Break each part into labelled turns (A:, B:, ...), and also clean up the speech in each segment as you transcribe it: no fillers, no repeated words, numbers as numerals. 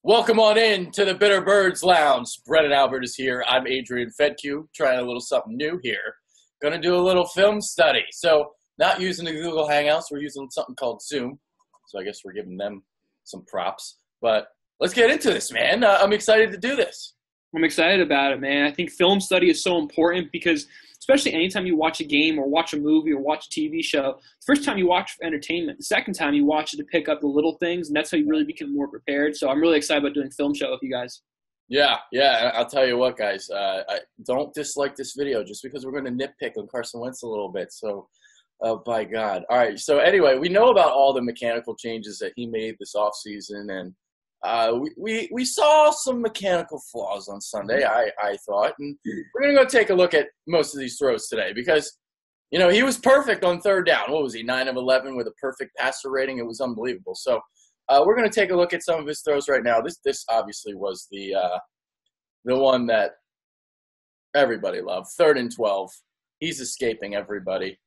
A: Welcome on in to the Bitter Birds Lounge. Brennan Albert is here. I'm Adrian Fedke, trying a little something new here. Going to do a little film study. So not using the Google Hangouts, we're using something called Zoom. So I guess we're giving them some props. But let's get into this, man. I'm excited to do this.
B: I'm excited about it, man. I think film study is so important because especially anytime you watch a game or watch a movie or watch a TV show, the first time you watch for entertainment, the second time you watch it to pick up the little things, and that's how you really become more prepared. So I'm really excited about doing film show with you guys.
A: Yeah. I'll tell you what, guys. I don't dislike this video just because we're going to nitpick on Carson Wentz a little bit. So, by God. All right. So anyway, we know about all the mechanical changes that he made this offseason, and we saw some mechanical flaws on Sunday, I thought, and we're going to go take a look at most of these throws today because, you know, he was perfect on third down. What was he, 9 of 11 with a perfect passer rating? It was unbelievable. So we're going to take a look at some of his throws right now. This obviously was the one that everybody loved, 3rd and 12. He's escaping everybody.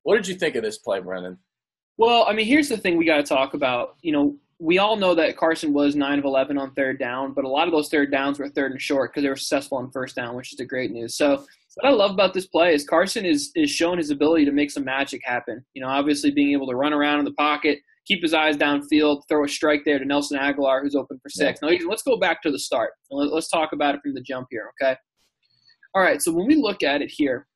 A: What did you think of this play, Brennan?
B: Well, I mean, here's the thing we got to talk about. You know, we all know that Carson was 9 of 11 on third down, but a lot of those third downs were third and short because they were successful on first down, which is the great news. So what I love about this play is Carson is showing his ability to make some magic happen. You know, obviously being able to run around in the pocket, keep his eyes downfield, throw a strike there to Nelson Agholor, who's open for 6. Now, let's go back to the start. Let's talk about it from the jump here, okay? All right, so when we look at it here,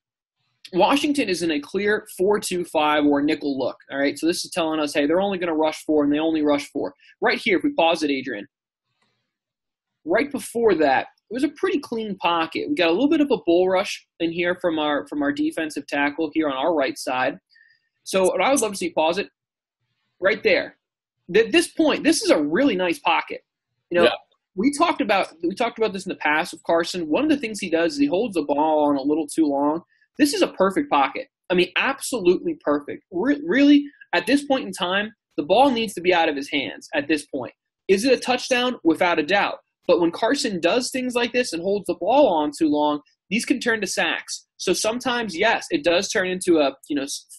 B: Washington is in a clear 4-2-5 or nickel look, all right? So this is telling us, hey, they're only going to rush 4, and they only rush 4. Right here, if we pause it, Adrian, right before that, it was a pretty clean pocket. We got a little bit of a bull rush in here from our defensive tackle here on our right side. So what I would love to see, pause it, right there. At this point, this is a really nice pocket. You know,
A: yeah.
B: We talked about this in the past with Carson. One of the things he does is he holds the ball on a little too long. This is a perfect pocket. I mean, absolutely perfect. Really, at this point in time, the ball needs to be out of his hands at this point. Is it a touchdown? Without a doubt. But when Carson does things like this and holds the ball on too long, these can turn to sacks. So sometimes, yes, it does turn into a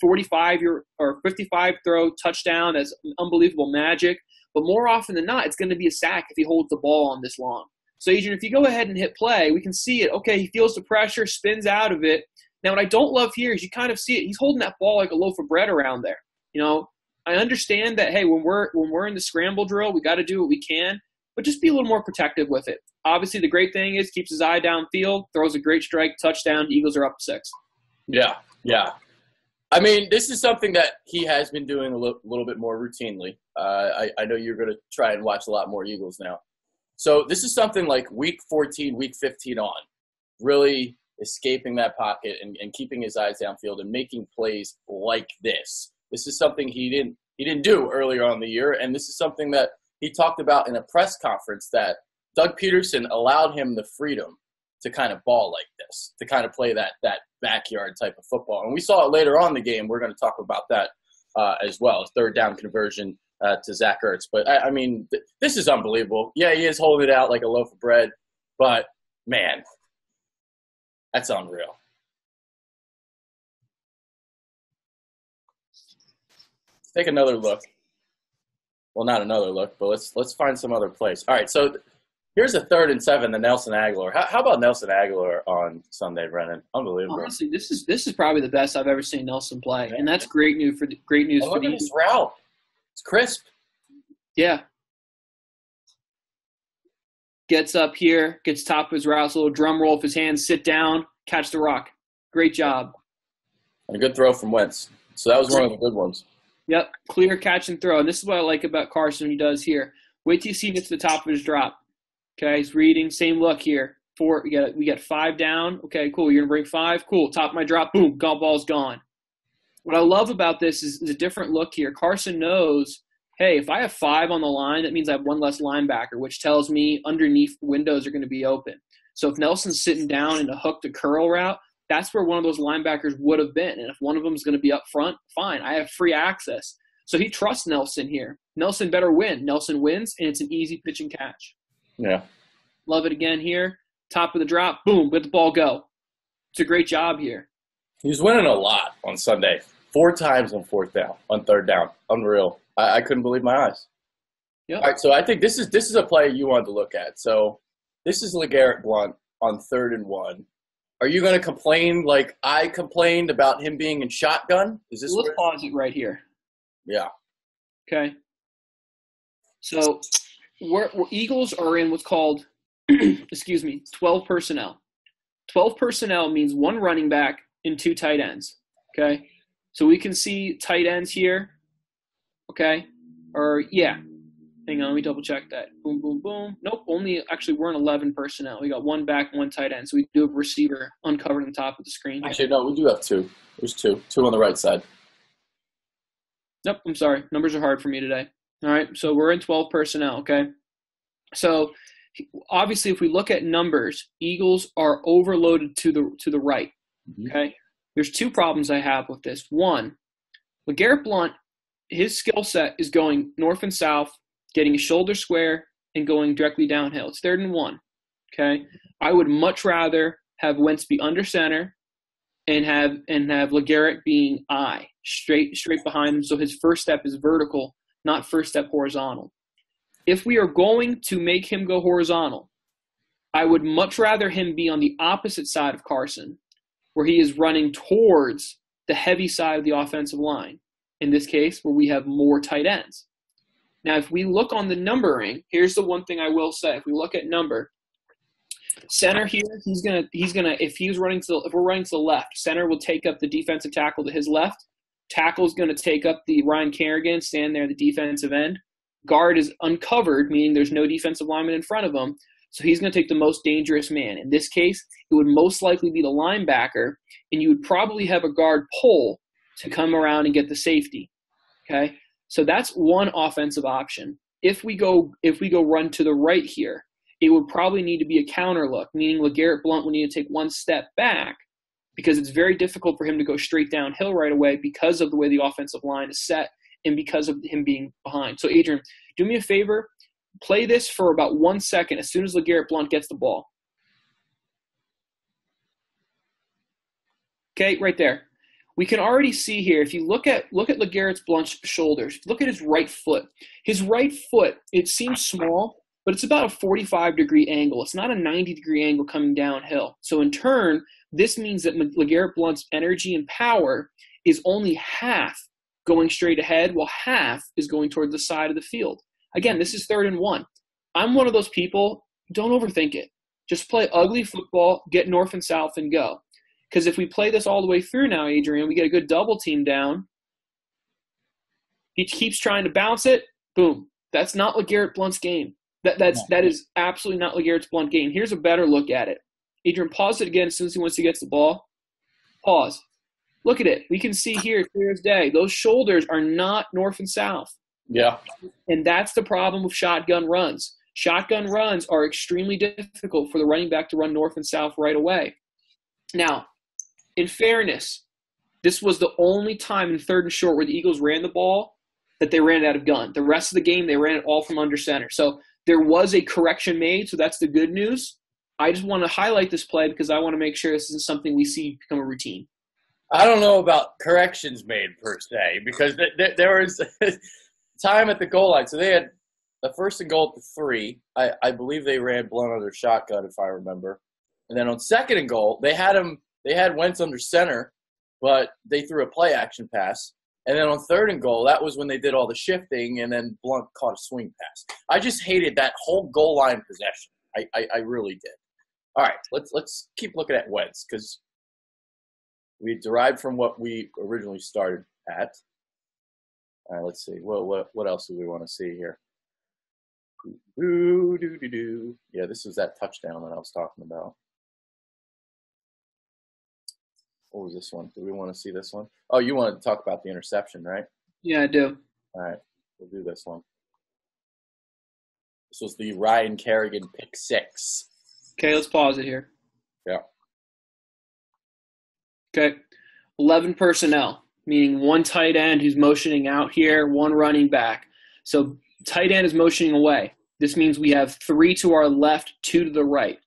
B: 45 or 55 throw touchdown. That's unbelievable magic. But more often than not, it's going to be a sack if he holds the ball on this long. So, Adrian, if you go ahead and hit play, we can see it. Okay, he feels the pressure, spins out of it. Now, what I don't love here is you kind of see it. He's holding that ball like a loaf of bread around there. You know, I understand that, hey, when we're in the scramble drill, we got to do what we can, but just be a little more protective with it. Obviously, the great thing is keeps his eye downfield, throws a great strike, touchdown, Eagles are up 6.
A: Yeah. I mean, this is something that he has been doing a little bit more routinely. I know you're going to try and watch a lot more Eagles now. So this is something like week 14, week 15 on, really escaping that pocket and keeping his eyes downfield and making plays like this. This is something he didn't do earlier on in the year, and this is something that he talked about in a press conference that Doug Peterson allowed him the freedom to kind of ball like this, to kind of play that backyard type of football. And we saw it later on in the game. We're going to talk about that as well, third down conversion to Zach Ertz. But, I mean, this is unbelievable. Yeah, he is holding it out like a loaf of bread, but, man, that's unreal. Let's take another look. Well, not another look, but let's find some other place. All right, so here's a 3rd and 7 to Nelson Agholor. How about Nelson Agholor on Sunday, Brennan? Unbelievable.
B: Honestly, this is probably the best I've ever seen Nelson play, and that's great news for the
A: look at his route. It's crisp.
B: Yeah. Gets up here, gets top of his route, a little drum roll with his hands, sit down, catch the rock. Great job.
A: And a good throw from Wentz. So that was one of the good ones.
B: Yep, clear catch and throw. And this is what I like about Carson, he does here. Wait till you see him get to the top of his drop. Okay, he's reading, same look here. 4, we got 5 down. Okay, cool, you're going to bring 5. Cool, top of my drop, boom, ball's gone. What I love about this is a different look here. Carson knows, hey, if I have 5 on the line, that means I have 1 less linebacker, which tells me underneath windows are going to be open. So if Nelson's sitting down in a hook to curl route, that's where one of those linebackers would have been. And if one of them is going to be up front, fine, I have free access. So he trusts Nelson here. Nelson better win. Nelson wins, and it's an easy pitch and catch.
A: Yeah.
B: Love it again here. Top of the drop, boom, let the ball go. It's a great job here.
A: He was winning a lot on Sunday. 4 times on 4th down, on 3rd down. Unreal. I couldn't believe my eyes.
B: Yep.
A: All right, so I think this is a play you wanted to look at. So this is LeGarrette Blount on 3rd and 1. Are you going to complain like I complained about him being in shotgun? Is this?
B: Let's pause it right here.
A: Yeah.
B: Okay. So we're Eagles are in what's called, 12 personnel. 12 personnel means 1 running back and 2 tight ends. Okay. So we can see tight ends here. Okay. Or yeah. Hang on, let me double check that. Boom, boom, boom. Nope, we're in 11 personnel. We got 1 back, 1 tight end. So we do have a receiver uncovered on the top of the screen.
A: Actually, no, we do have 2. There's 2. 2 on the right side.
B: Nope, I'm sorry. Numbers are hard for me today. All right, so we're in 12 personnel, okay? So obviously if we look at numbers, Eagles are overloaded to the right, okay? There's 2 problems I have with this. One, LeGarrette Blount, his skill set is going north and south, getting a shoulder square, and going directly downhill. It's 3rd and 1, okay? I would much rather have Wentz be under center and have LeGarrette being straight behind him, so his first step is vertical, not first step horizontal. If we are going to make him go horizontal, I would much rather him be on the opposite side of Carson, where he is running towards the heavy side of the offensive line, in this case, where we have more tight ends. Now, if we look on the numbering, here's the one thing I will say. If we look at number, center here, if we're running to the left, center will take up the defensive tackle to his left. Tackle's going to take up the Ryan Kerrigan, stand there, the defensive end. Guard is uncovered, meaning there's no defensive lineman in front of him. So he's going to take the most dangerous man. In this case, it would most likely be the linebacker, and you would probably have a guard pull to come around and get the safety. Okay? So that's one offensive option. If we go run to the right here, it would probably need to be a counter look, meaning LeGarrette Blount will need to take 1 step back because it's very difficult for him to go straight downhill right away because of the way the offensive line is set and because of him being behind. So, Adrian, do me a favor. Play this for about 1 second as soon as LeGarrette Blount gets the ball. Okay, right there. We can already see here, if you look at LeGarrette Blount's shoulders, look at his right foot. His right foot, it seems small, but it's about a 45-degree angle. It's not a 90-degree angle coming downhill. So in turn, this means that LeGarrette Blount's energy and power is only half going straight ahead, while half is going toward the side of the field. Again, this is 3rd and 1. I'm one of those people, don't overthink it. Just play ugly football, get north and south, and go. Because if we play this all the way through now, Adrian, we get a good double team down. He keeps trying to bounce it. Boom. That's not LeGarrette Blount's game. That is absolutely not LeGarrette Blount's game. Here's a better look at it. Adrian, pause it again as soon as he gets the ball. Pause. Look at it. We can see here, clear as day. Those shoulders are not north and south.
A: Yeah.
B: And that's the problem with shotgun runs. Shotgun runs are extremely difficult for the running back to run north and south right away. Now, in fairness, this was the only time in 3rd and short where the Eagles ran the ball that they ran it out of gun. The rest of the game, they ran it all from under center. So there was a correction made, so that's the good news. I just want to highlight this play because I want to make sure this isn't something we see become a routine.
A: I don't know about corrections made per se because there was time at the goal line. So they had the 1st and goal at the 3. I believe they ran Blount under shotgun, if I remember. And then on 2nd and goal, they had Wentz under center, but they threw a play action pass. And then on 3rd and goal, that was when they did all the shifting, and then Blount caught a swing pass. I just hated that whole goal line possession. I really did. All right, let's keep looking at Wentz because we derived from what we originally started at. All right, let's see. What else do we want to see here? Yeah, this was that touchdown that I was talking about. What was this one? Do we want to see this one? Oh, you wanted to talk about the interception, right?
B: Yeah, I do.
A: All right, we'll do this one. This was the Ryan Kerrigan pick 6.
B: Okay, let's pause it here.
A: Yeah.
B: Okay, 11 personnel, meaning 1 tight end who's motioning out here, 1 running back. So tight end is motioning away. This means we have 3 to our left, 2 to the right.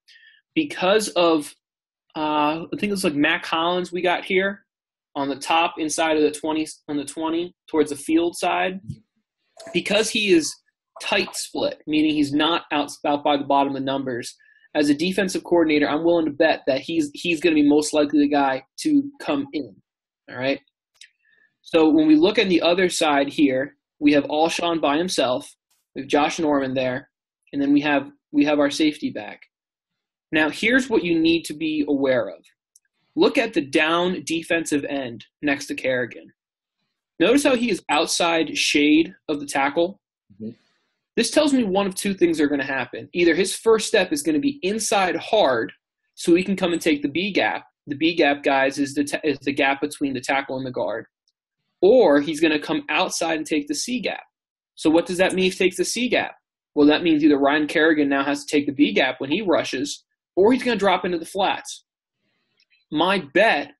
B: Because of, I think it's like Mac Hollins we got here on the top inside of the 20, on the 20 towards the field side. Because he is tight split, meaning he's not out by the bottom of the numbers. As a defensive coordinator, I'm willing to bet that he's going to be most likely the guy to come in. All right. So when we look at the other side here, we have Alshon by himself. We have Josh Norman there, and then we have our safety back. Now, here's what you need to be aware of. Look at the down defensive end next to Kerrigan. Notice how he is outside shade of the tackle. Mm-hmm. This tells me one of two things are going to happen. Either his first step is going to be inside hard so he can come and take the B gap. The B gap, guys, is the gap between the tackle and the guard. Or he's going to come outside and take the C gap. So what does that mean if he takes the C gap? Well, that means either Ryan Kerrigan now has to take the B gap when he rushes, or he's going to drop into the flats. My bet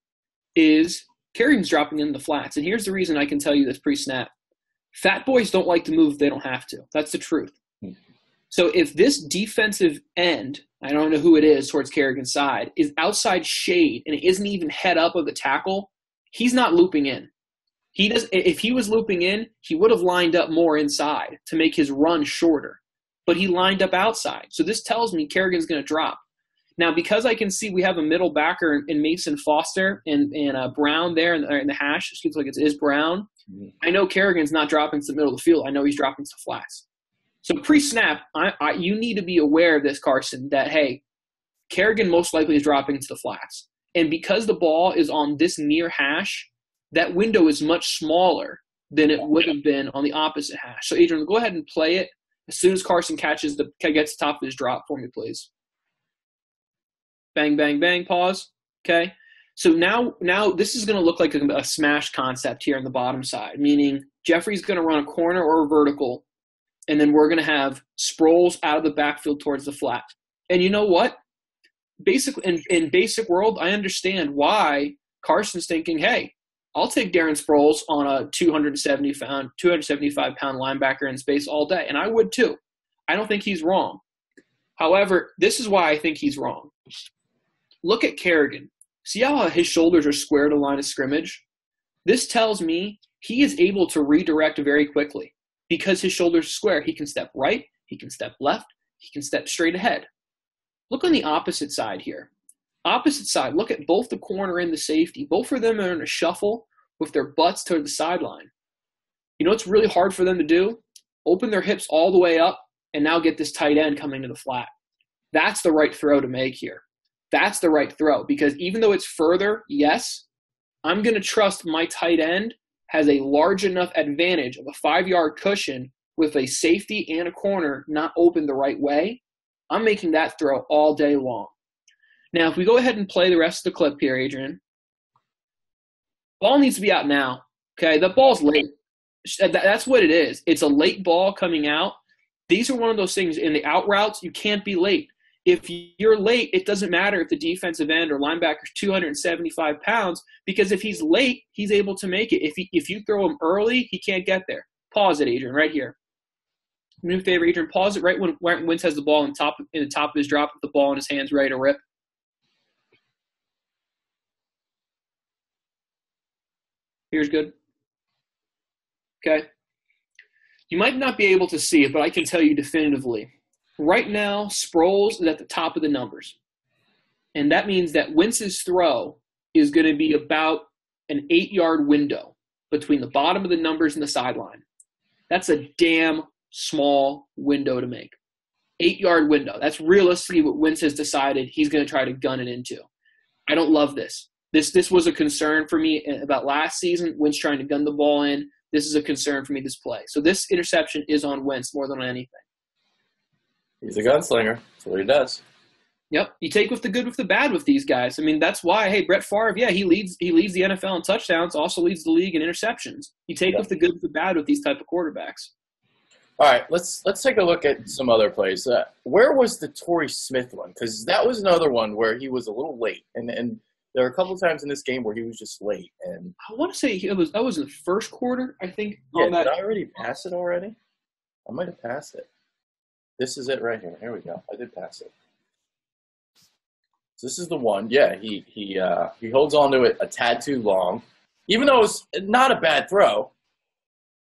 B: is Kerrigan's dropping into the flats. And here's the reason I can tell you this pre-snap. Fat boys don't like to move if they don't have to. That's the truth. So if this defensive end, I don't know who it is towards Kerrigan's side, is outside shade and it isn't even head up of the tackle, he's not looping in. If he was looping in, he would have lined up more inside to make his run shorter. But he lined up outside. So this tells me Kerrigan's going to drop. Now, because I can see we have a middle backer in Mason Foster and Brown there in the hash, it seems like it is Brown. Mm-hmm. I know Kerrigan's not dropping to the middle of the field. I know he's dropping to flats. So pre-snap, you need to be aware of this, Carson, that, hey, Kerrigan most likely is dropping to the flats. And because the ball is on this near hash, that window is much smaller than it would have been on the opposite hash. So, Adrian, go ahead and play it as soon as Carson gets the top of his drop for me, please. Bang, bang, bang, pause. Okay. So now this is going to look like a smash concept here on the bottom side, meaning Jeffrey's going to run a corner or a vertical, and then we're going to have Sproles out of the backfield towards the flat. And you know what? Basically, in basic world, I understand why Carson's thinking, hey, I'll take Darren Sproles on a 275-pound linebacker in space all day, and I would too. I don't think he's wrong. However, this is why I think he's wrong. Look at Kerrigan. See how his shoulders are square to line of scrimmage? This tells me he is able to redirect very quickly because his shoulders are square. He can step right, he can step left, he can step straight ahead. Look on the opposite side here. Opposite side, look at both the corner and the safety. Both of them are in a shuffle with their butts toward the sideline. You know what's really hard for them to do? Open their hips all the way up and now get this tight end coming to the flat. That's the right throw to make here. That's the right throw because even though it's further, yes, I'm going to trust my tight end has a large enough advantage of a 5-yard cushion with a safety and a corner not open the right way. I'm making that throw all day long. Now, if we go ahead and play the rest of the clip here, Adrian, ball needs to be out now. Okay, the ball's late. That's what it is. It's a late ball coming out. These are one of those things in the out routes, you can't be late. If you're late, it doesn't matter if the defensive end or linebacker is 275 pounds because if he's late, he's able to make it. If you throw him early, he can't get there. Pause it, Adrian, right here. Do me a favor, Adrian, pause it right when Wentz has the ball in the top of his drop with the ball in his hands ready to rip. Here's good. Okay. You might not be able to see it, but I can tell you definitively. Right now, Sproles is at the top of the numbers. And that means that Wentz's throw is going to be about an 8-yard window between the bottom of the numbers and the sideline. That's a damn small window to make. 8-yard window. That's realistically what Wentz has decided he's going to try to gun it into. I don't love this. This was a concern for me about last season. Wentz trying to gun the ball in. This is a concern for me this play. So this interception is on Wentz more than anything.
A: He's a gunslinger. That's what he does.
B: Yep. You take with the good with the bad with these guys. I mean, that's why, hey, Brett Favre, yeah, he leads the NFL in touchdowns, also leads the league in interceptions. You take with the good with the bad with these type of quarterbacks.
A: All right, let's take a look at some other plays. Where was the Torrey Smith one? Because that was another one where he was a little late, and there were a couple of times in this game where he was just late. And
B: I want to say that was in the first quarter, I think.
A: Yeah, did I already pass it already? I might have passed it. This is it right here. Here we go. I did pass it. So this is the one. Yeah, he holds on to it a tad too long, even though it's not a bad throw,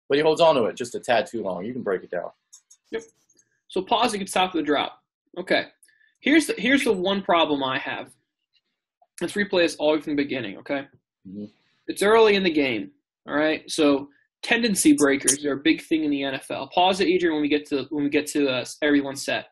A: but he holds on to it just a tad too long. You can break it down.
B: Yep. So pause it gets top of the drop. Okay. Here's the one problem I have. Let's replay this all from the beginning, okay?
A: Mm-hmm.
B: It's early in the game, all right? So tendency breakers are a big thing in the NFL. Pause it, Adrian, when we get to everyone's set.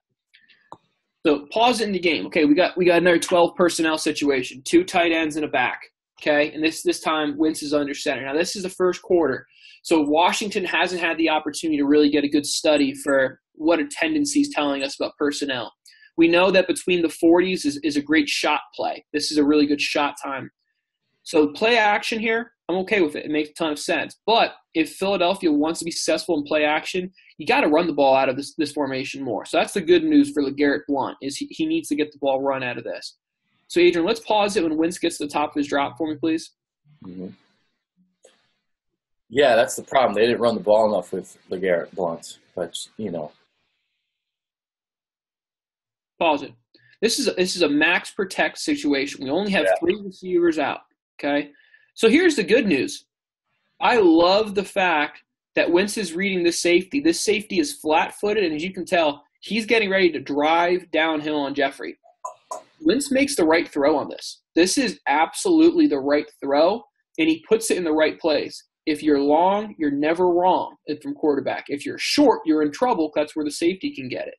B: So pause it in the game. Okay, we got another 12 personnel situation, 2 tight ends and a back. Okay, and this time Wentz is under center. Now this is the first quarter, so Washington hasn't had the opportunity to really get a good study for what a tendency is telling us about personnel. We know that between the 40s is a great shot play. This is a really good shot time. So play action here, I'm okay with it. It makes a ton of sense. But if Philadelphia wants to be successful in play action, you got to run the ball out of this formation more. So that's the good news for LeGarrette Blount is he needs to get the ball run out of this. So, Adrian, let's pause it when Wentz gets to the top of his drop for me, please.
A: Mm-hmm. Yeah, that's the problem. They didn't run the ball enough with LeGarrette Blount, but,
B: Pause it. This is a max protect situation. We only have 3 receivers out, okay? So here's the good news. I love the fact that Wentz is reading this safety. This safety is flat-footed, and as you can tell, he's getting ready to drive downhill on Jeffrey. Wentz makes the right throw on this. This is absolutely the right throw, and he puts it in the right place. If you're long, you're never wrong from quarterback. If you're short, you're in trouble. That's where the safety can get it.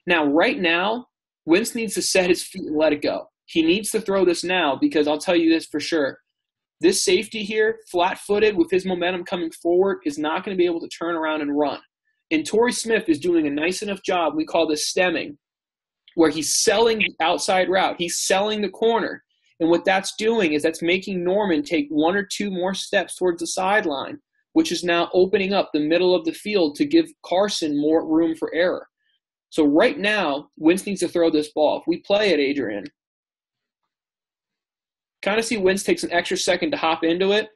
B: Now, right now, Wentz needs to set his feet and let it go. He needs to throw this now because I'll tell you this for sure. This safety here, flat-footed with his momentum coming forward, is not going to be able to turn around and run. And Torrey Smith is doing a nice enough job. We call this stemming, where he's selling the outside route. He's selling the corner. And what that's doing is that's making Norman take 1 or 2 more steps towards the sideline, which is now opening up the middle of the field to give Carson more room for error. So right now, Wentz needs to throw this ball. If we play it, Adrian, kind of see Wentz takes an extra second to hop into it.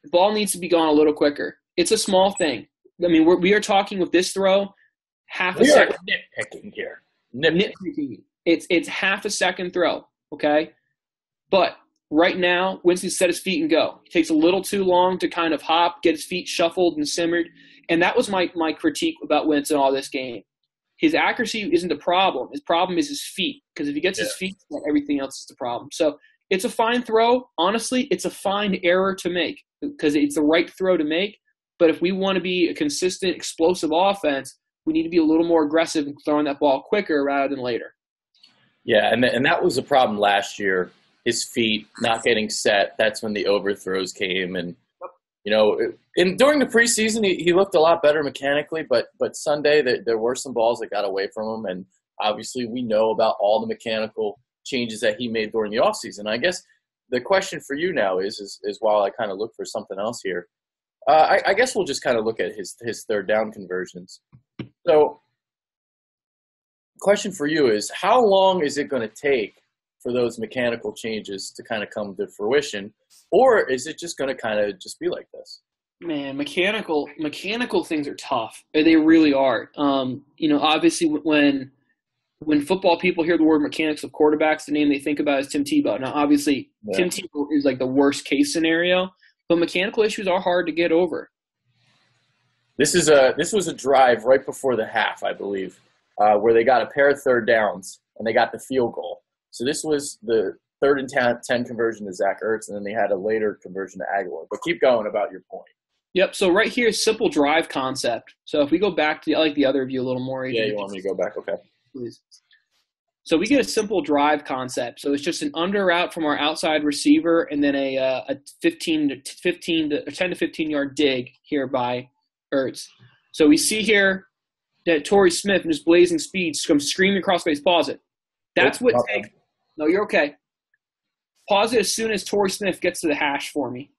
B: The ball needs to be gone a little quicker. It's a small thing. I mean, we are talking with this throw, half a second.
A: Nitpicking here.
B: Nitpicking. It's half a second throw, okay? But right now, Wentz needs to set his feet and go. He takes a little too long to kind of hop, get his feet shuffled and simmered. And that was my critique about Wentz in all this game. His accuracy isn't the problem. His problem is his feet. Because if he gets his feet, everything else is the problem. So it's a fine throw. Honestly, it's a fine error to make because it's the right throw to make. But if we want to be a consistent, explosive offense, we need to be a little more aggressive in throwing that ball quicker rather than later. Yeah,
A: and that was a problem last year. His feet not getting set. That's when the overthrows came. And, and during the preseason, he looked a lot better mechanically. But Sunday, there were some balls that got away from him. And obviously we know about all the mechanical changes that he made during the offseason. I guess the question for you now is while I kind of look for something else here, I guess we'll just kind of look at his third down conversions. So question for you is, how long is it going to take for those mechanical changes to kind of come to fruition? Or is it just going to kind of just be like this?
B: Man, mechanical things are tough. They really are. Obviously when football people hear the word mechanics of quarterbacks, the name they think about is Tim Tebow. Now, obviously, Tim Tebow is like the worst case scenario, but mechanical issues are hard to get over.
A: This was a drive right before the half, I believe, where they got a pair of third downs and they got the field goal. So this was the 3rd and 10 conversion to Zach Ertz, and then they had a later conversion to Agholor. But keep going about your point.
B: Yep. So right here is simple drive concept. So if we go back to I like the other view a little more.
A: Yeah, you want me to go back? Okay.
B: Please. So we get a simple drive concept. So it's just an under route from our outside receiver, and then a 10 to 15 yard dig here by Ertz. So we see here that Torrey Smith in his blazing speed comes screaming across base. Pause it. That's what takes. No, you're okay. Pause it as soon as Torrey Smith gets to the hash for me.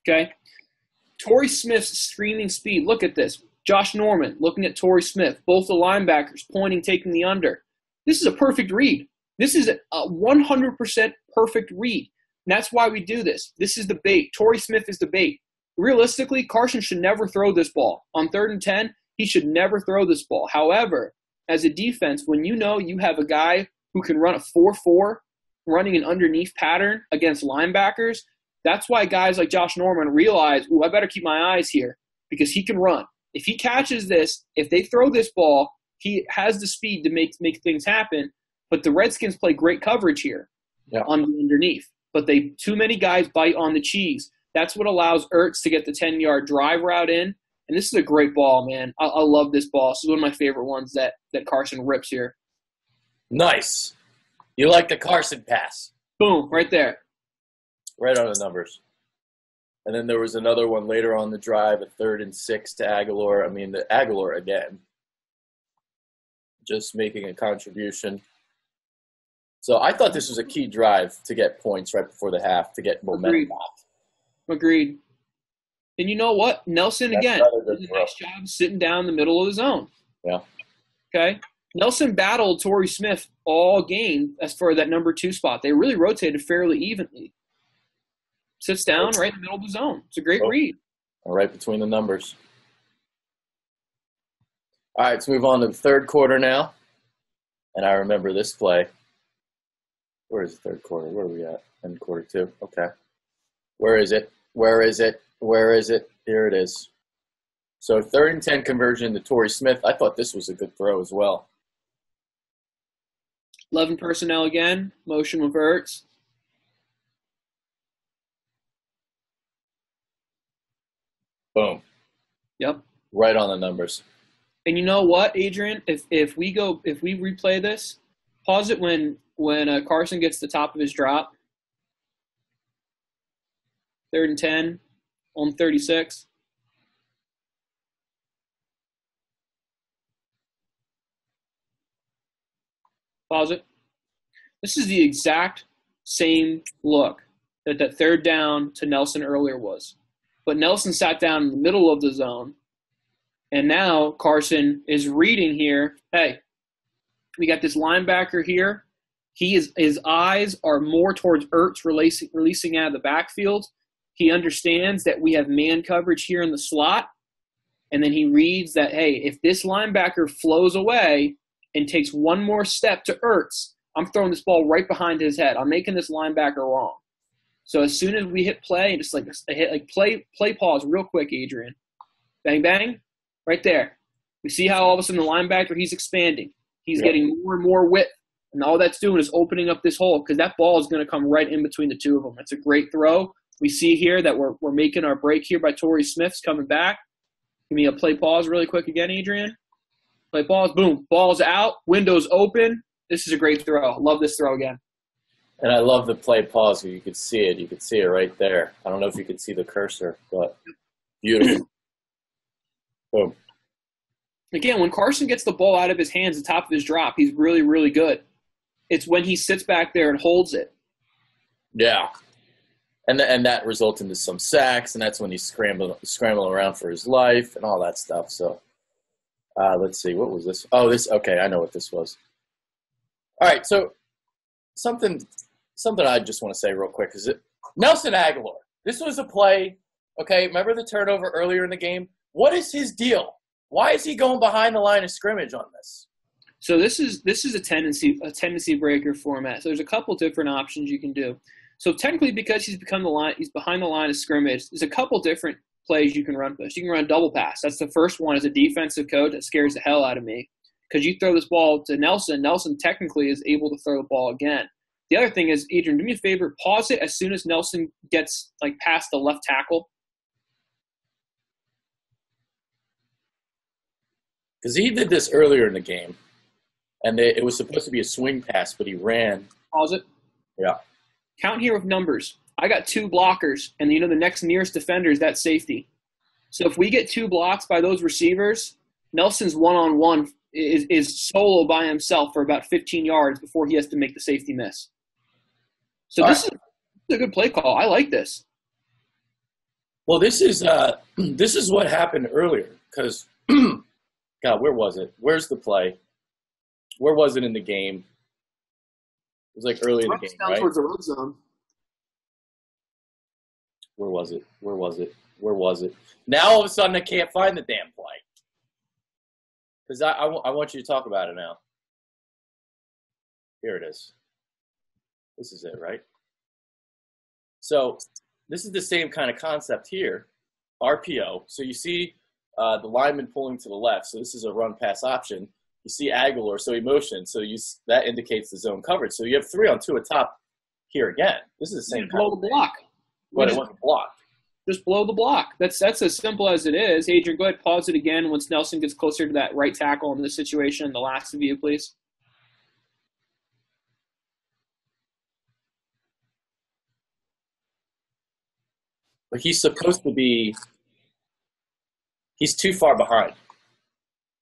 B: Okay. Torrey Smith's screaming speed. Look at this. Josh Norman looking at Torrey Smith. Both the linebackers pointing, taking the under. This is a perfect read. This is a 100% perfect read. And that's why we do this. This is the bait. Torrey Smith is the bait. Realistically, Carson should never throw this ball. On 3rd and 10, he should never throw this ball. However, as a defense, when you know you have a guy who can run a 4-4, running an underneath pattern against linebackers, That's why guys like Josh Norman realize, I better keep my eyes here because he can run. If he catches this, if they throw this ball, he has the speed to make things happen. But the Redskins play great coverage here underneath. But too many guys bite on the cheese. That's what allows Ertz to get the 10-yard drive route in. And this is a great ball, man. I love this ball. This is one of my favorite ones that Carson rips here.
A: Nice. You like the Carson pass.
B: Boom, right there.
A: Right on the numbers. And then there was another one later on the drive, a 3rd and 6 to Agholor. I mean, the Agholor again, just making a contribution. So I thought this was a key drive to get points right before the half, to get momentum back.
B: Agreed. And you know what? Nelson, again, did a nice job sitting down in the middle of the zone.
A: Yeah.
B: Okay? Nelson battled Torrey Smith all game as for that number 2 spot. They really rotated fairly evenly. Sits down right in the middle of the zone. It's a great read.
A: Right between the numbers. All right, let's move on to the third quarter now. And I remember this play. Where is the third quarter? Where are we at? In quarter 2. Okay. Where is it? Where is it? Where is it? Here it is. So 3rd and 10 conversion to Torrey Smith. I thought this was a good throw as well.
B: 11 personnel again. Motion with Ertz.
A: Boom.
B: Yep.
A: Right on the numbers.
B: And you know what, Adrian? If we replay this, pause it when Carson gets the top of his drop. 3rd and 10 on 36. Pause it. This is the exact same look that 3rd down to Nelson earlier was. But Nelson sat down in the middle of the zone. And now Carson is reading here. Hey, we got this linebacker here. His eyes are more towards Ertz releasing out of the backfield. He understands that we have man coverage here in the slot. And then he reads that, hey, if this linebacker flows away and takes one more step to Ertz, I'm throwing this ball right behind his head. I'm making this linebacker wrong. So as soon as we hit play, just play pause real quick, Adrian. Bang, bang, right there. We see how all of a sudden the linebacker, he's expanding. He's getting more and more width. And all that's doing is opening up this hole because that ball is going to come right in between the two of them. That's a great throw. We see here that we're making our break here by Torrey Smith's coming back. Give me a play pause really quick again, Adrian. Play pause. Boom. Ball's out. Windows open. This is a great throw. Love this throw again.
A: And I love the play pause. You could see it. You could see it right there. I don't know if you could see the cursor, but beautiful. Boom.
B: Again, when Carson gets the ball out of his hands at the top of his drop, he's really, really good. It's when he sits back there and holds it.
A: Yeah. And that results into some sacks, and that's when he's scrambling around for his life and all that stuff. So let's see. What was this? Oh, okay, I know what this was. All right, so something I just want to say real quick is Nelson Agholor. This was a play, okay, remember the turnover earlier in the game? What is his deal? Why is he going behind the line of scrimmage on this?
B: So this is a tendency breaker format. So there's a couple different options you can do. So technically, because he's behind the line of scrimmage, there's a couple different plays you can run for this. You can run a double pass. That's the first one as a defensive coach. That scares the hell out of me because you throw this ball to Nelson. Nelson technically is able to throw the ball again. The other thing is, Adrian, do me a favor, pause it as soon as Nelson gets past the left tackle.
A: Because he did this earlier in the game, and it was supposed to be a swing pass, but he ran.
B: Pause it.
A: Yeah.
B: Count here with numbers. I got 2 blockers, and the next nearest defender is that safety. So if we get 2 blocks by those receivers, Nelson's one-on-one is solo by himself for about 15 yards before he has to make the safety miss. So this is a good play call. I like this.
A: Well, this is what happened earlier because, God, where was it? Where's the play? Where was it in the game? It was early in the game, right?
B: Towards the red zone.
A: Where was it? Where was it? Where was it? Now all of a sudden I can't find the damn play. Because I want you to talk about it now. Here it is. This is it, right? So this is the same kind of concept here, RPO. So you see the lineman pulling to the left. So this is a run-pass option. You see Agholor, so he motions. So that indicates the zone coverage. So you have 3 on 2 atop here again. This is the same kind of
B: blow the block.
A: But it wasn't blocked.
B: Just blow the block. That's as simple as it is. Adrian, go ahead, pause it again once Nelson gets closer to that right tackle in this situation. The last view, please.
A: But he's supposed to be – he's too far behind.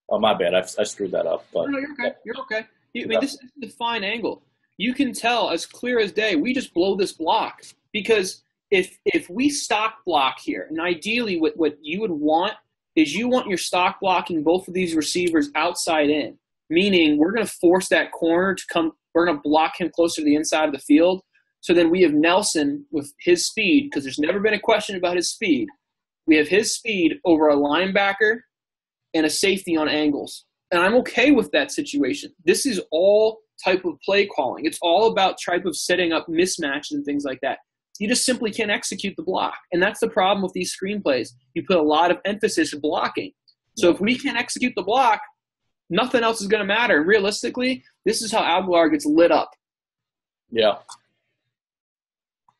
A: Oh, my bad. I screwed that up. But
B: no, you're okay. You're okay. I mean, this is a fine angle. You can tell as clear as day, we just blow this block. Because if we stock block here, and ideally what you would want is you want your stock blocking both of these receivers outside in, meaning we're going to force that corner to come – we're going to block him closer to the inside of the field. So then we have Nelson with his speed, because there's never been a question about his speed. We have his speed over a linebacker and a safety on angles. And I'm okay with that situation. This is all type of play calling. It's all about type of setting up mismatches and things like that. You just simply can't execute the block. And that's the problem with these screenplays. You put a lot of emphasis in blocking. So if we can't execute the block, nothing else is going to matter. And realistically, this is how Agholor gets lit up.
A: Yeah.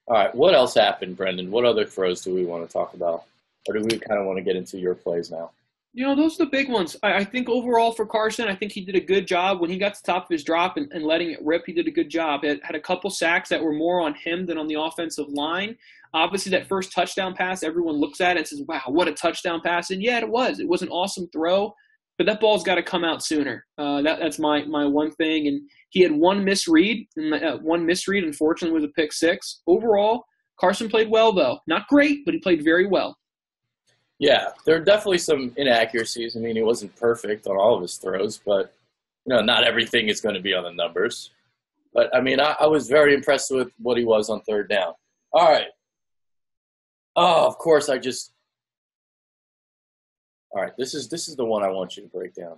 A: All right, what else happened, Brendan? What other throws do we want to talk about? Or do we kind of want to get into your plays now?
B: Those are the big ones. I think overall for Carson, I think he did a good job. When he got to the top of his drop and letting it rip, he did a good job. He had a couple sacks that were more on him than on the offensive line. Obviously, that first touchdown pass, everyone looks at it and says, wow, what a touchdown pass. And, yeah, it was. It was an awesome throw. But that ball's got to come out sooner. That's my one thing. And he had one misread. And one misread, unfortunately, was a pick six. Overall, Carson played well, though. Not great, but he played very well.
A: Yeah, there are definitely some inaccuracies. I mean, he wasn't perfect on all of his throws, but, not everything is going to be on the numbers. But, I mean, I was very impressed with what he was on third down. All right. Oh, of course, all right, this is the one I want you to break down.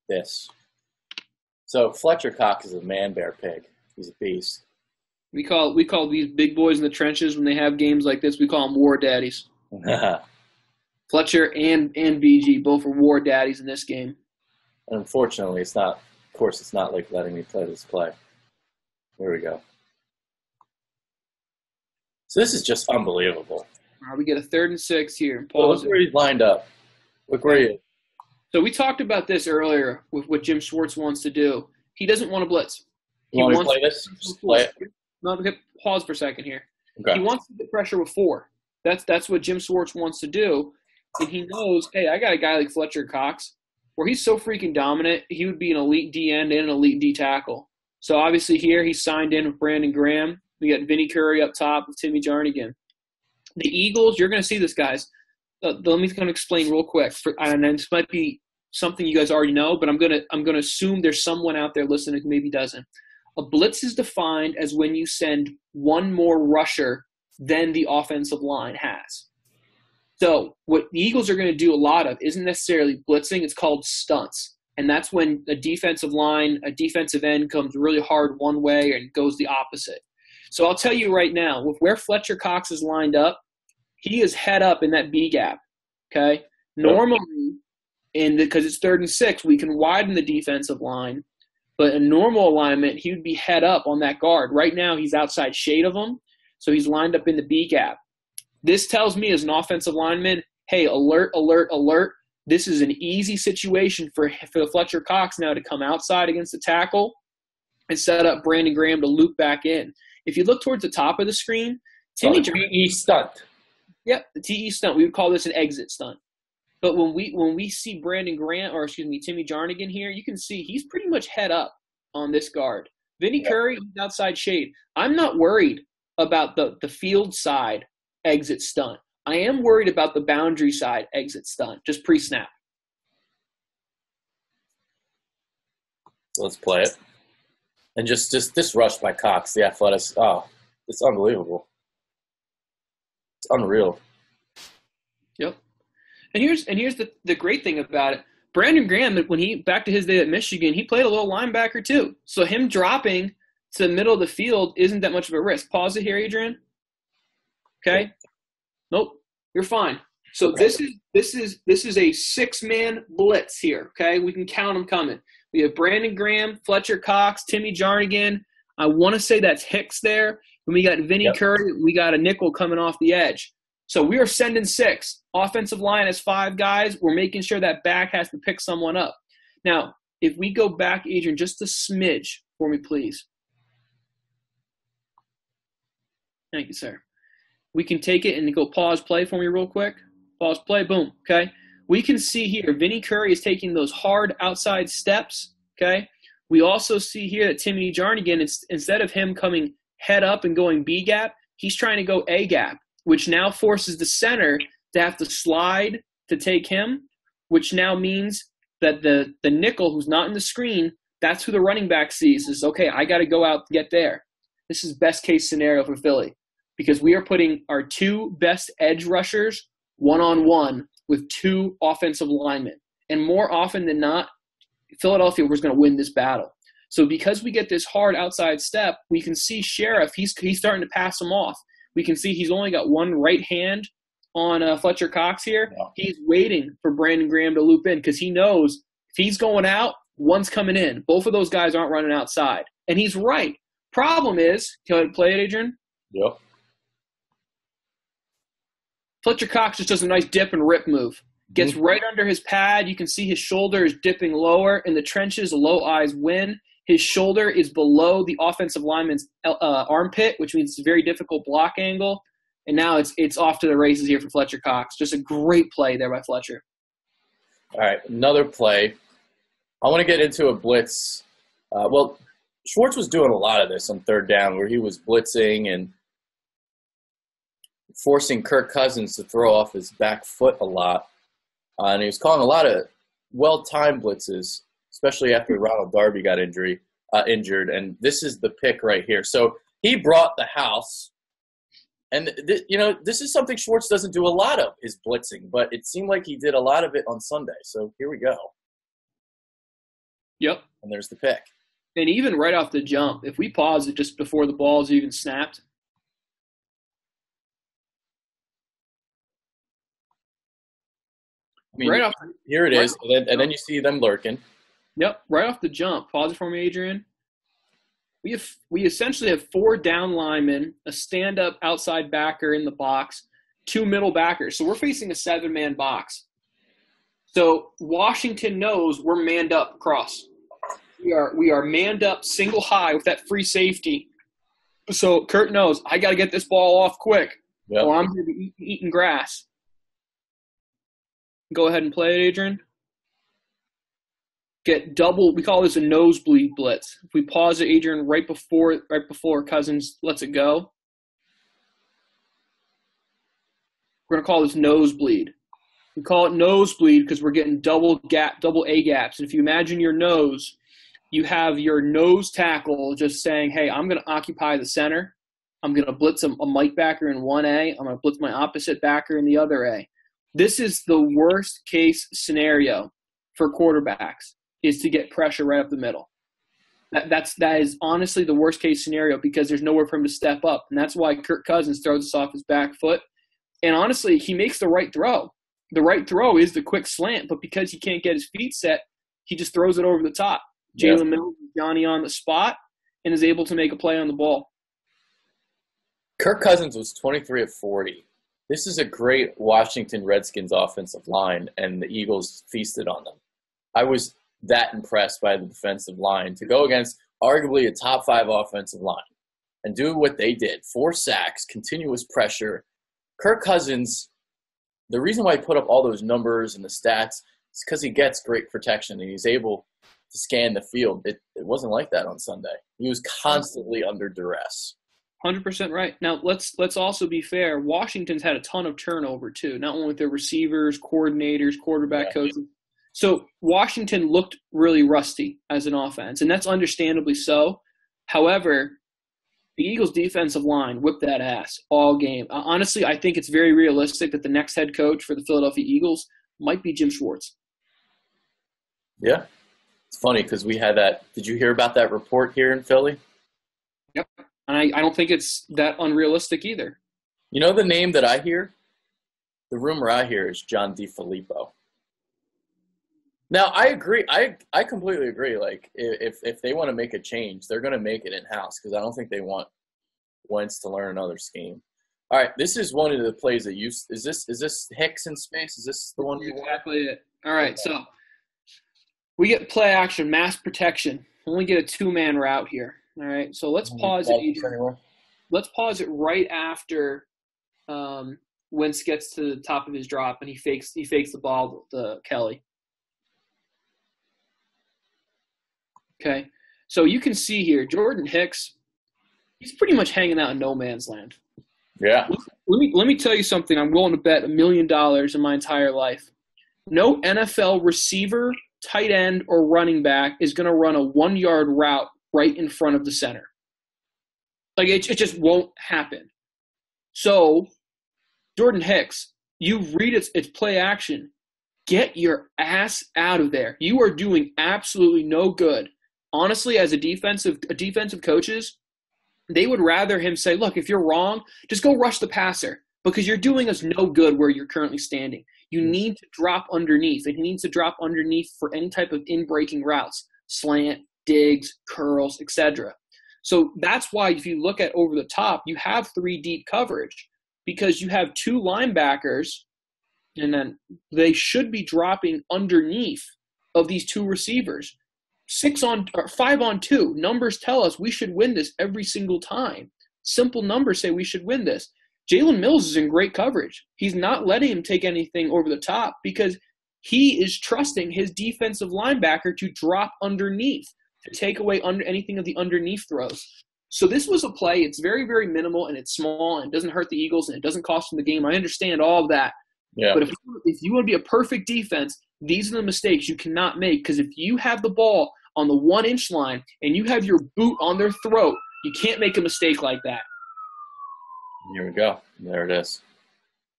A: This. So Fletcher Cox is a man-bear pig. He's a beast.
B: We call these big boys in the trenches when they have games like this, we call them war daddies. Fletcher and VG both are war daddies in this game.
A: And unfortunately, it's not like letting me play this play. Here we go. So this is just unbelievable.
B: All right, we get a 3rd and 6 here.
A: Look where he's lined up. Look where he is.
B: So we talked about this earlier with what Jim Schwartz wants to do. He doesn't want to blitz.
A: You want me to play this? Just play it.
B: No, pause for a second here.
A: Okay.
B: He wants to get pressure with 4. That's what Jim Schwartz wants to do. And he knows, hey, I got a guy like Fletcher Cox where he's so freaking dominant, he would be an elite D end and an elite D tackle. So obviously here he's signed in with Brandon Graham. We got Vinnie Curry up top with Timmy Jarnigan. The Eagles, you're going to see this, guys. Let me kind of explain real quick. And this might be something you guys already know, but I'm going to assume there's someone out there listening who maybe doesn't. A blitz is defined as when you send one more rusher than the offensive line has. So what the Eagles are going to do a lot of isn't necessarily blitzing. It's called stunts. And that's when a defensive end comes really hard one way and goes the opposite. So I'll tell you right now, with where Fletcher Cox is lined up, he is head up in that B gap. Okay? Normally, because it's 3rd and 6, we can widen the defensive line. But in normal alignment, he would be head up on that guard. Right now, he's outside shade of him, so he's lined up in the B gap. This tells me as an offensive lineman, hey, alert, alert, alert. This is an easy situation for Fletcher Cox now to come outside against the tackle and set up Brandon Graham to loop back in. If you look towards the top of the screen,
A: TE stunt.
B: Yep, the TE stunt. We would call this an exit stunt. But when we see Timmy Jarnigan here, you can see he's pretty much head up on this guard. Vinnie Curry, he's outside shade. I'm not worried about the field side exit stunt. I am worried about the boundary side exit stunt, just pre-snap.
A: Let's play it. And just this rush by Cox, the athletics. Oh, it's unbelievable. It's unreal.
B: Yep. And here's the great thing about it. Brandon Graham, when he back to his day at Michigan, he played a little linebacker too. So him dropping to the middle of the field isn't that much of a risk. Pause it here, Adrian. Okay. Nope. You're fine. So this is a 6-man blitz here. Okay. We can count them coming. We have Brandon Graham, Fletcher Cox, Timmy Jarnigan. I want to say that's Hicks there. And we got Vinny Curry. We got a nickel coming off the edge. So we are sending 6. Offensive line has 5 guys. We're making sure that back has to pick someone up. Now, if we go back, Adrian, just a smidge for me, please. Thank you, sir. We can take it and go pause play for me real quick. Pause play, boom, okay? We can see here Vinny Curry is taking those hard outside steps, okay? We also see here that Timmy Jarnigan, instead of him coming head up and going B gap, he's trying to go A gap, which now forces the center to have to slide to take him, which now means that the nickel who's not in the screen, that's who the running back sees is, okay, I got to go out to get there. This is best case scenario for Philly because we are putting our 2 best edge rushers one-on-one with 2 offensive linemen. And more often than not, Philadelphia was going to win this battle. So because we get this hard outside step, we can see Sheriff, he's starting to pass him off. We can see he's only got one right hand on Fletcher Cox here. Yeah. He's waiting for Brandon Graham to loop in because he knows if he's going out, one's coming in. Both of those guys aren't running outside. And he's right. Problem is, go ahead and play it, Adrian.
A: Yep.
B: Fletcher Cox just does a nice dip and rip move. Gets right under his pad. You can see his shoulder is dipping lower. In the trenches, low eyes win. His shoulder is below the offensive lineman's armpit, which means it's a very difficult block angle. And now it's off to the races here for Fletcher Cox. Just a great play there by Fletcher.
A: All right, another play. I want to get into a blitz. Schwartz was doing a lot of this on 3rd down where he was blitzing and forcing Kirk Cousins to throw off his back foot a lot. And he was calling a lot of well-timed blitzes, especially after Ronald Darby got injured. And this is the pick right here. So he brought the house. And, this is something Schwartz doesn't do a lot of, is blitzing. But it seemed like he did a lot of it on Sunday. So here we go.
B: Yep.
A: And there's the pick.
B: And even right off the jump, if we pause it just before the ball's even snapped,
A: right off here it is, and then you see them lurking.
B: Yep, right off the jump. Pause it for me, Adrian. We essentially have 4 down linemen, a stand-up outside backer in the box, 2 middle backers. So we're facing a 7-man box. So Washington knows we're manned up across. We are manned up single high with that free safety. So Kurt knows I got to get this ball off quick, or I'm going to be eating grass. Go ahead and play it, Adrian. Get double. We call this a nosebleed blitz. If we pause it, Adrian, right before Cousins lets it go, we're gonna call this nosebleed. We call it nosebleed because we're getting double A gaps. And if you imagine your nose, you have your nose tackle just saying, "Hey, I'm gonna occupy the center. I'm gonna blitz a Mike backer in 1A. I'm gonna blitz my opposite backer in the other A." This is the worst case scenario for quarterbacks, is to get pressure right up the middle. That is honestly the worst case scenario because there's nowhere for him to step up. And that's why Kirk Cousins throws us off his back foot. And honestly, he makes the right throw. The right throw is the quick slant, but because he can't get his feet set, he just throws it over the top. Jalen Mills is Johnny on the spot and is able to make a play on the ball.
A: Kirk Cousins was 23 of 40. This is a great Washington Redskins offensive line, and the Eagles feasted on them. I was that impressed by the defensive line to go against arguably a top 5 offensive line and do what they did. 4 sacks, continuous pressure. Kirk Cousins, the reason why he put up all those numbers and the stats is because he gets great protection and he's able to scan the field. It wasn't like that on Sunday. He was constantly under duress.
B: 100% right. Now, let's also be fair. Washington's had a ton of turnover, too, not only with their receivers, coordinators, quarterback coaches. So Washington looked really rusty as an offense, and that's understandably so. However, the Eagles' defensive line whipped that ass all game. Honestly, I think it's very realistic that the next head coach for the Philadelphia Eagles might be Jim Schwartz.
A: Yeah. It's funny because we had that – did you hear about that report here in Philly?
B: And I don't think it's that unrealistic either.
A: You know the name that I hear? The rumor I hear is John DeFilippo. Now, I agree. I completely agree. Like, if they want to make a change, they're going to make it in-house because I don't think they want Wentz to learn another scheme. All right, this is one of the plays that you – is this Hicks in space? Is this the one you want?
B: Exactly it. All right, so we get play action, mass protection. Only get a two-man route here. All right, so let's pause it. Let's pause it right after Wentz gets to the top of his drop and he fakes the ball to Kelly. Okay, so you can see here, Jordan Hicks, he's pretty much hanging out in no man's land.
A: Yeah.
B: Let me tell you something. I'm willing to bet $1 million in my entire life. No NFL receiver, tight end, or running back is going to run a 1-yard route right in front of the center. Like, it just won't happen. So, Jordan Hicks, you read it's play action. Get your ass out of there. You are doing absolutely no good. Honestly, as a defensive coaches, they would rather him say, look, if you're wrong, just go rush the passer because you're doing us no good where you're currently standing. You need to drop underneath, and he needs to drop underneath for any type of in-breaking routes, slant, digs, curls, etc. So that's why if you look at over the top, you have 3 deep coverage because you have 2 linebackers, and then they should be dropping underneath of these 2 receivers. 5 on 2. Numbers tell us we should win this every single time. Simple numbers say we should win this. Jalen Mills is in great coverage. He's not letting him take anything over the top because he is trusting his defensive linebacker to drop underneath, to take away anything of the underneath throws. So this was a play. It's very, very minimal, and it's small, and it doesn't hurt the Eagles, and it doesn't cost them the game. I understand all of that.
A: Yeah.
B: But if you want to be a perfect defense, these are the mistakes you cannot make because if you have the ball on the 1-inch line and you have your boot on their throat, you can't make a mistake like that.
A: Here we go. There it is.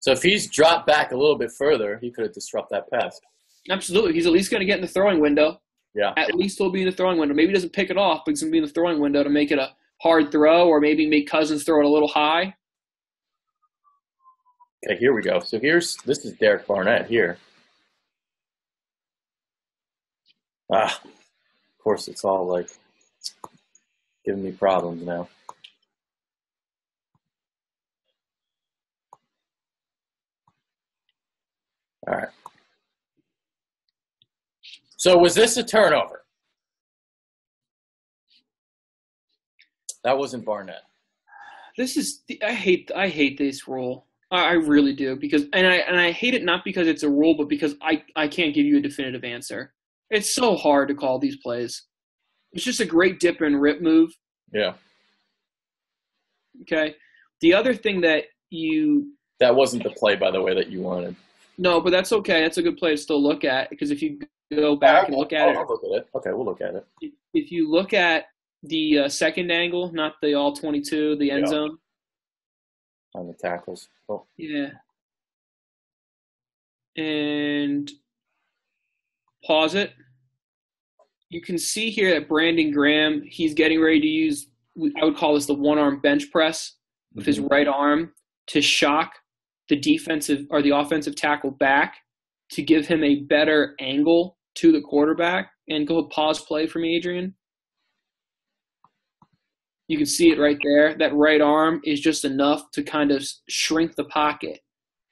A: So if he's dropped back a little bit further, he could have disrupted that pass.
B: Absolutely. He's at least going to get in the throwing window.
A: Yeah.
B: At least he'll be in the throwing window. Maybe he doesn't pick it off, but he's going to be in the throwing window to make it a hard throw or maybe make Cousins throw it a little high.
A: Okay, here we go. So this is Derek Barnett here. Of course, it's all like giving me problems now. All right. So was this a turnover? That wasn't Barnett.
B: I hate this rule. I really do because I hate it not because it's a rule, but because I can't give you a definitive answer. It's so hard to call these plays. It's just a great dip and rip move.
A: Yeah.
B: Okay. The other thing that
A: wasn't the play, by the way, that you wanted.
B: No, but that's okay. That's a good play to still look at because if you go back and look at it.
A: I'll look at it. Okay, we'll look at it.
B: If you look at the second angle, not the all 22, the end zone.
A: On the tackles. Oh.
B: Yeah. And pause it. You can see here that Brandon Graham, he's getting ready to use, I would call this the one-arm bench press with his right arm to shock the defensive or the offensive tackle back to give him a better angle to the quarterback. And go pause play for me, Adrian. You can see it right there. That right arm is just enough to kind of shrink the pocket.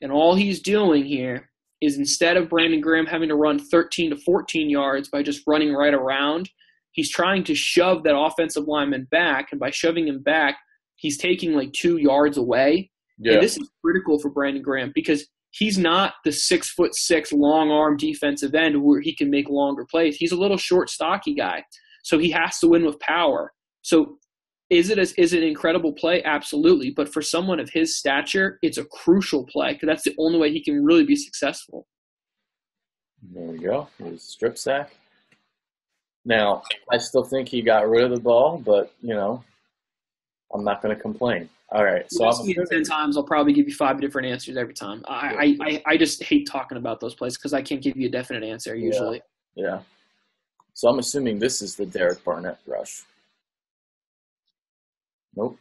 B: And all he's doing here is instead of Brandon Graham having to run 13 to 14 yards by just running right around, he's trying to shove that offensive lineman back. And by shoving him back, he's taking like 2 yards away. Yeah. And this is critical for Brandon Graham because he's not the 6'6" long arm defensive end where he can make longer plays. He's a little short, stocky guy. So he has to win with power. So is it an incredible play? Absolutely. But for someone of his stature, it's a crucial play because that's the only way he can really be successful.
A: There we go. There's a strip sack. Now, I still think he got rid of the ball, but, I'm not going to complain. All right. So
B: ask me 10 times, I'll probably give you 5 different answers every time. I just hate talking about those plays because I can't give you a definite answer usually.
A: Yeah. So I'm assuming this is the Derek Barnett rush. Nope.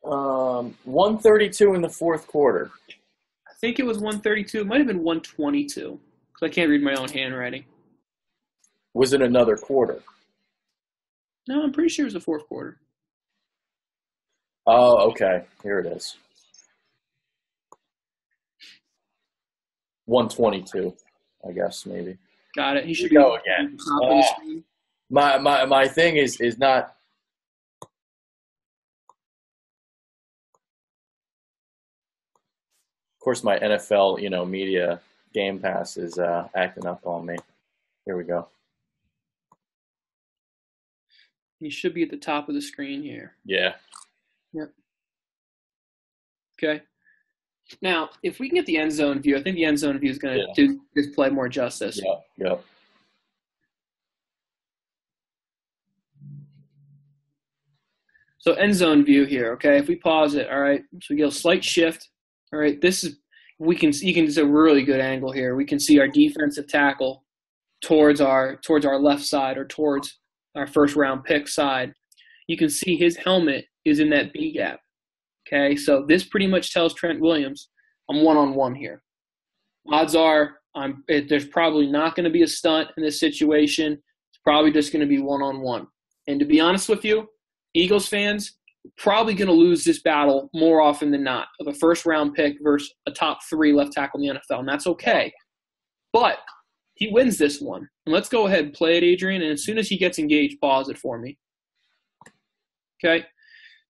A: 132 in the fourth quarter.
B: I think it was 132. It might have been 122 because I can't read my own handwriting.
A: Was it another quarter?
B: No, I'm pretty sure it was the fourth quarter.
A: Oh, okay. Here it is. 122, I guess, maybe.
B: Got it. He should
A: go again.
B: Top of the screen.
A: My thing is not. Of course, my NFL, media Game Pass is acting up on me. Here we go.
B: He should be at the top of the screen here.
A: Yeah.
B: Yep. Okay. Now, if we can get the end zone view, I think the end zone view is going to do this play more justice.
A: Yeah.
B: So end zone view here, okay? If we pause it, all right, so we get a slight shift. All right, you can see a really good angle here. We can see our defensive tackle towards our left side or towards our first round pick side. You can see his helmet is in that B gap. Okay, so this pretty much tells Trent Williams, I'm one-on-one here. Odds are there's probably not going to be a stunt in this situation. It's probably just going to be one-on-one. And to be honest with you, Eagles fans, probably going to lose this battle more often than not of a first-round pick versus a top 3 left tackle in the NFL, and that's okay. But he wins this one. And let's go ahead and play it, Adrian, and as soon as he gets engaged, pause it for me. Okay?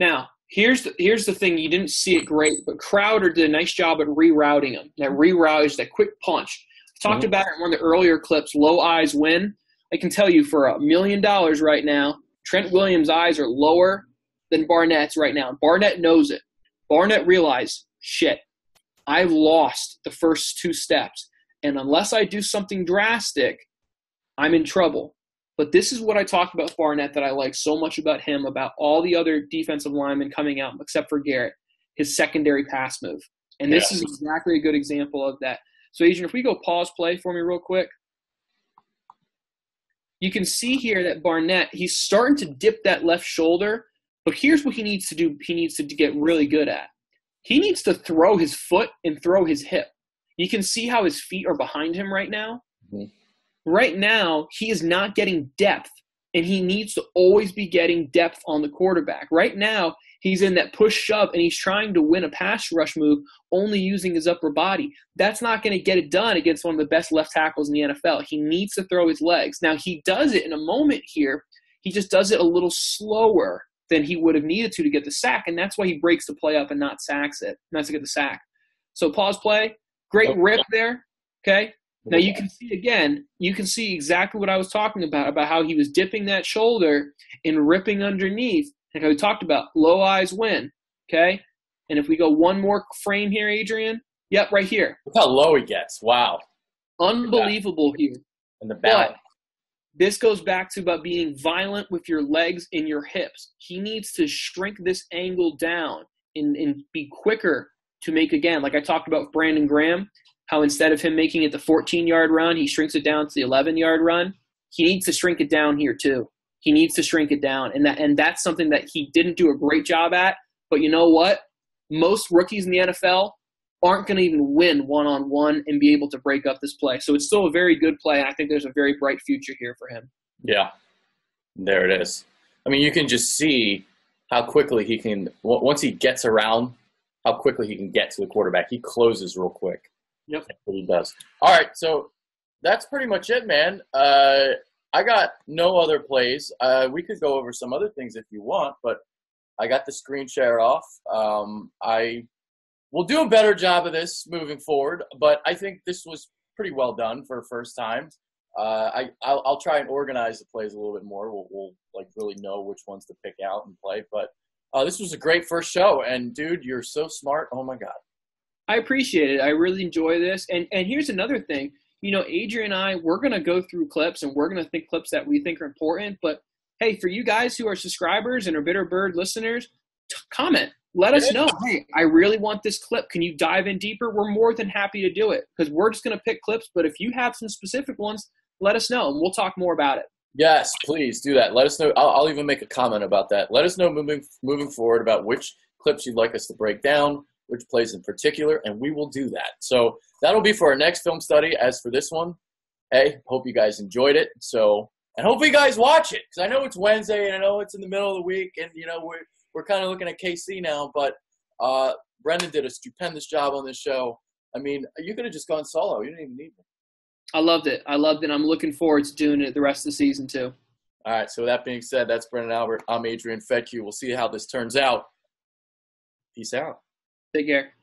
B: Now, here's the thing. You didn't see it great, but Crowder did a nice job at rerouting him. That reroute is that quick punch. I talked about it in one of the earlier clips, low eyes win. I can tell you for $1 million right now, Trent Williams' eyes are lower than Barnett's right now. Barnett knows it. Barnett realized, shit, I've lost the first 2 steps. And unless I do something drastic, I'm in trouble. But this is what I talked about Barnett that I like so much about him, about all the other defensive linemen coming out, except for Garrett, his secondary pass move. And this is exactly a good example of that. So, Adrian, if we go pause play for me real quick. You can see here that Barnett, he's starting to dip that left shoulder, but here's what he needs to do. He needs to get really good at. He needs to throw his foot and throw his hip. You can see how his feet are behind him right now. Mm-hmm. Right now, he is not getting depth, and he needs to always be getting depth on the quarterback. Right now, he's in that push-shove, and he's trying to win a pass rush move only using his upper body. That's not going to get it done against one of the best left tackles in the NFL. He needs to throw his legs. Now, he does it in a moment here. He just does it a little slower than he would have needed to get the sack, and that's why he breaks the play up and not sacks it, not to get the sack. So pause play. Great rip there, okay? Now you can see again, you can see exactly what I was talking about how he was dipping that shoulder and ripping underneath. Like we talked about, low eyes win, okay? And if we go one more frame here, Adrian, yep, right here.
A: Look how low he gets. Wow.
B: Unbelievable here.
A: And the balance.
B: But this goes back to about being violent with your legs and your hips. He needs to shrink this angle down and be quicker to make, again, like I talked about with Brandon Graham, how instead of him making it the 14-yard run, he shrinks it down to the 11-yard run. He needs to shrink it down here too. He needs to shrink it down, and that's something that he didn't do a great job at. But you know what? Most rookies in the NFL aren't going to even win one-on-one and be able to break up this play. So it's still a very good play, and I think there's a very bright future here for him.
A: Yeah, there it is. I mean, you can just see how quickly he can – once he gets around, how quickly he can get to the quarterback. He closes real quick.
B: Yep.
A: That's what he does. All right, so that's pretty much it, man. I got no other plays. We could go over some other things if you want, but I got the screen share off. I will do a better job of this moving forward, but I think this was pretty well done for a first time. I'll try and organize the plays a little bit more. We'll like really know which ones to pick out and play. But this was a great first show, and dude, you're so smart. Oh my God.
B: I appreciate it. I really enjoy this. And here's another thing. You know, Adrian and I, we're going to go through clips, and we're going to think clips that we think are important. But, hey, for you guys who are subscribers and are Bitter Bird listeners, comment. Let us know, hey, I really want this clip. Can you dive in deeper? We're more than happy to do it because we're just going to pick clips. But if you have some specific ones, let us know, and we'll talk more about it.
A: Yes, please do that. Let us know. I'll even make a comment about that. Let us know moving forward about which clips you'd like us to break down, which plays in particular, and we will do that. So that'll be for our next film study. As for this one, hey, hope you guys enjoyed it. So, and hope you guys watch it, because I know it's Wednesday, and I know it's in the middle of the week, and, you know, we're kind of looking at KC now, but Brendan did a stupendous job on this show. I mean, you could have just gone solo. You didn't even need me.
B: I loved it. I'm looking forward to doing it the rest of the season, too.
A: All right, so that being said, that's Brendan Albert. I'm Adrian Fetke. We'll see how this turns out. Peace out.
B: Take care.